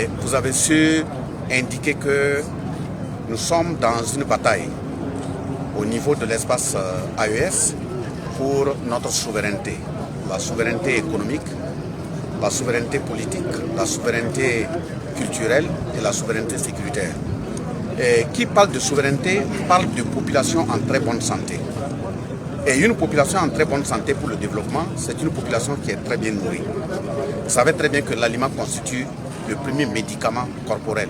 Et vous avez su indiquer que nous sommes dans une bataille au niveau de l'espace AES pour notre souveraineté. La souveraineté économique, la souveraineté politique, la souveraineté culturelle et la souveraineté sécuritaire. Et qui parle de souveraineté parle de population en très bonne santé. Et une population en très bonne santé pour le développement, c'est une population qui est très bien nourrie. Vous savez très bien que l'aliment constitue le premier médicament corporel.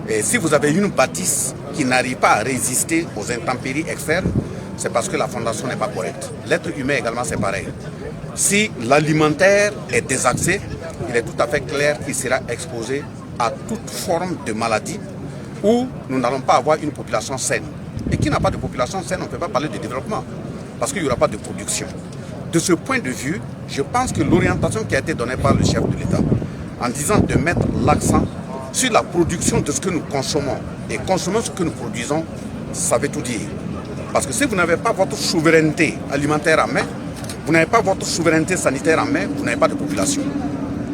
Et si vous avez une bâtisse qui n'arrive pas à résister aux intempéries externes, c'est parce que la fondation n'est pas correcte. L'être humain également, c'est pareil. Si l'alimentaire est désaxé, il est tout à fait clair qu'il sera exposé à toute forme de maladie où nous n'allons pas avoir une population saine. Et qui n'a pas de population saine, on ne peut pas parler de développement parce qu'il n'y aura pas de production. De ce point de vue, je pense que l'orientation qui a été donnée par le chef de l'État en disant de mettre l'accent sur la production de ce que nous consommons et consommer ce que nous produisons, ça veut tout dire. Parce que si vous n'avez pas votre souveraineté alimentaire en main, vous n'avez pas votre souveraineté sanitaire en main, vous n'avez pas de population.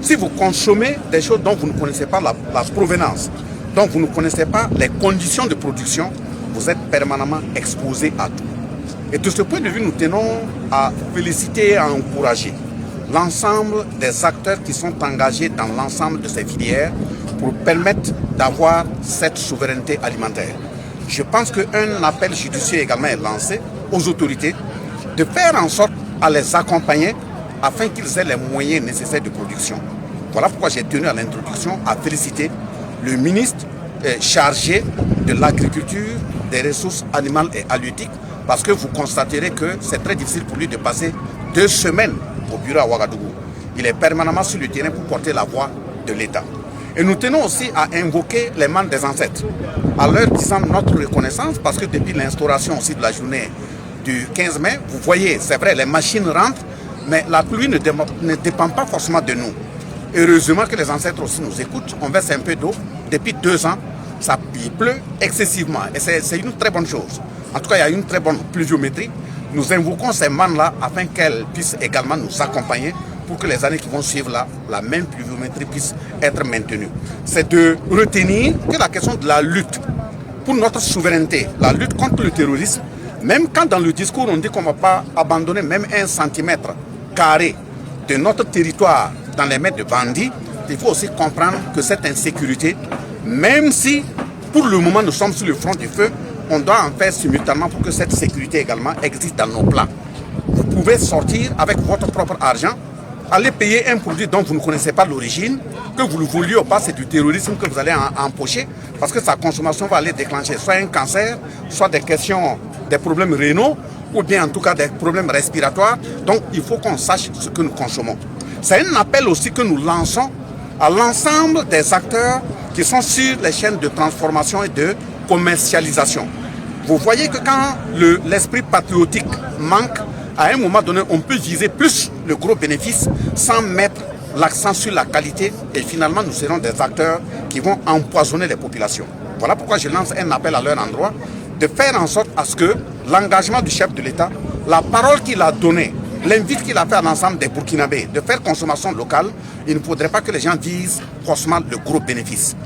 Si vous consommez des choses dont vous ne connaissez pas la provenance, dont vous ne connaissez pas les conditions de production, vous êtes permanemment exposé à tout. Et de ce point de vue, nous tenons à féliciter et à encourager l'ensemble des acteurs qui sont engagés dans l'ensemble de ces filières pour permettre d'avoir cette souveraineté alimentaire. Je pense qu'un appel judicieux également est lancé aux autorités de faire en sorte à les accompagner afin qu'ils aient les moyens nécessaires de production. Voilà pourquoi j'ai tenu à l'introduction à féliciter le ministre chargé de l'agriculture, des ressources animales et halieutiques, parce que vous constaterez que c'est très difficile pour lui de passer 2 semaines au bureau à Ouagadougou. Il est permanemment sur le terrain pour porter la voix de l'État. Et nous tenons aussi à invoquer les membres des ancêtres, à leur disant notre reconnaissance, parce que depuis l'instauration aussi de la journée du 15 mai, vous voyez, c'est vrai, les machines rentrent, mais la pluie ne dépend pas forcément de nous. Heureusement que les ancêtres aussi nous écoutent, on verse un peu d'eau. Depuis 2 ans, il pleut excessivement et c'est une très bonne chose. En tout cas, il y a une très bonne pluviométrie. Nous invoquons ces membres-là afin qu'elles puissent également nous accompagner pour que les années qui vont suivre là, la même pluviométrie puisse être maintenue. C'est de retenir que la question de la lutte pour notre souveraineté, la lutte contre le terrorisme, même quand dans le discours on dit qu'on ne va pas abandonner même 1 centimètre carré de notre territoire dans les mains de bandits, il faut aussi comprendre que cette insécurité, même si pour le moment nous sommes sur le front du feu, on doit en faire simultanément pour que cette sécurité également existe dans nos plans. Vous pouvez sortir avec votre propre argent, aller payer un produit dont vous ne connaissez pas l'origine, que vous le vouliez ou pas, c'est du terrorisme que vous allez empocher, parce que sa consommation va aller déclencher soit un cancer, soit des problèmes rénaux, ou bien en tout cas des problèmes respiratoires. Donc il faut qu'on sache ce que nous consommons. C'est un appel aussi que nous lançons à l'ensemble des acteurs qui sont sur les chaînes de transformation et de commercialisation. Vous voyez que quand l'esprit patriotique manque, à un moment donné, on peut viser plus le gros bénéfice sans mettre l'accent sur la qualité et finalement nous serons des acteurs qui vont empoisonner les populations. Voilà pourquoi je lance un appel à leur endroit de faire en sorte à ce que l'engagement du chef de l'État, la parole qu'il a donnée, l'invite qu'il a fait à l'ensemble des Burkinabés de faire consommation locale, il ne faudrait pas que les gens visent forcément le gros bénéfice.